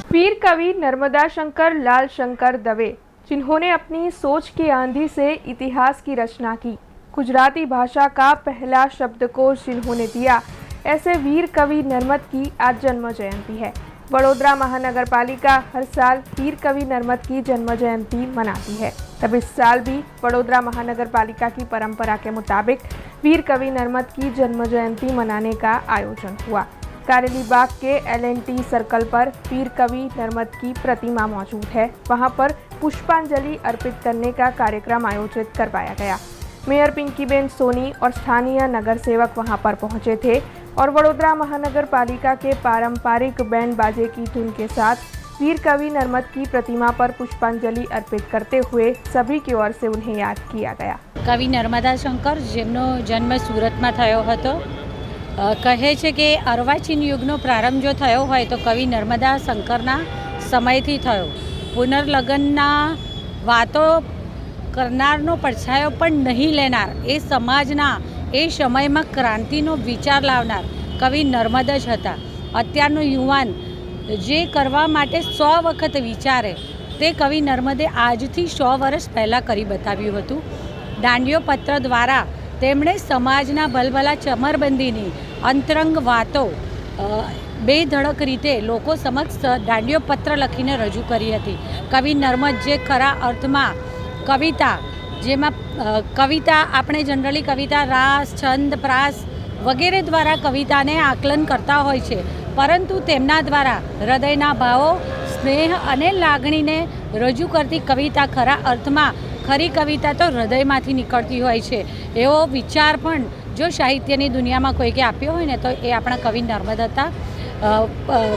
वीर कवि नर्मदा शंकर लाल शंकर दवे, जिन्होंने अपनी सोच की आंधी से इतिहास की रचना की, गुजराती भाषा का पहला शब्दकोश जिन्होंने दिया, ऐसे वीर कवि नर्मद की आज जन्म जयंती है। वडोदरा महानगर पालिका हर साल वीर कवि नर्मद की जन्म जयंती मनाती है। तब इस साल भी वडोदरा महानगर पालिका की परंपरा के मुताबिक वीर कवि नर्मद की जन्म जयंती मनाने का आयोजन हुआ। कारेली बाग के LNT सर्कल पर वीर कवि नर्मद की प्रतिमा मौजूद है। वहां पर पुष्पांजलि अर्पित करने का कार्यक्रम आयोजित करवाया गया। मेयर पिंकीबेन सोनी और स्थानीय नगर सेवक वहां पर पहुंचे थे और वडोदरा महानगर पालिका के पारंपरिक बैंड बाजे की धुन के साथ वीर कवि नर्मद की प्रतिमा पर पुष्पांजलि अर्पित करते हुए सभी की ओर से उन्हें याद किया गया। कवि नर्मदा शंकर जेमनो जन्म सूरत में थयो हतो। कहे छे के अर्वाचीन युगनो प्रारंभ जो थयो होय तो कवि नर्मदा शंकरना समयथी थयो। पुनर्लग्नना वातो करनारनो પડછાયો પણ નહીં લેનાર, એ સમાજના એ સમયમાં ક્રાંતિનો વિચાર લાવનાર કવિ નર્મદ જ હતા। અત્યારનો યુવાન જે કરવા માટે 100 વખત વિચારે તે કવિ નર્મદે આજથી 100 વર્ષ પહેલાં કરી બતાવ્યું હતું। દાંડિયો પત્ર દ્વારા તેમણે સમાજના ભલભલા ચમરબંધીની અંતરંગ વાતો બેધડક રીતે લોકો સમક્ષ દાંડિયો પત્ર લખીને રજૂ કરી હતી। કવિ નર્મદ જે ખરા અર્થમાં કવિતા, જેમાં કવિતા આપણે જનરલી કવિતા રાસ, છંદ, પ્રાસ વગેરે દ્વારા કવિતાને આકલન કરતા હોય છે, પરંતુ તેમના દ્વારા હૃદયના ભાવો, સ્નેહ અને લાગણીને રજૂ કરતી કવિતા ખરા અર્થમાં ખરી કવિતા તો હૃદયમાંથી નીકળતી હોય છે। એવો વિચાર પણ જો સાહિત્યની દુનિયામાં કોઈકે આપ્યો હોય ને તો એ આપણા કવિ નર્મદ હતા।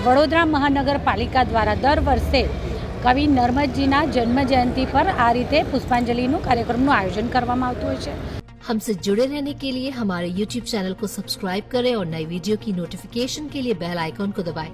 વડોદરા મહાનગરપાલિકા દ્વારા દર વર્ષે કવિ નર્મદજીના જન્મ જયંતિ પર આ રીતે પુષ્પાંજલિનું કાર્યક્રમનું આયોજન કરવામાં આવતું હોય છે। हमसे जुड़े रहने के लिए हमारे YouTube चैनल को सब्सक्राइब करें और नई वीडियो की नोटिफिकेशन के लिए बेल आइकॉन को दबाएं।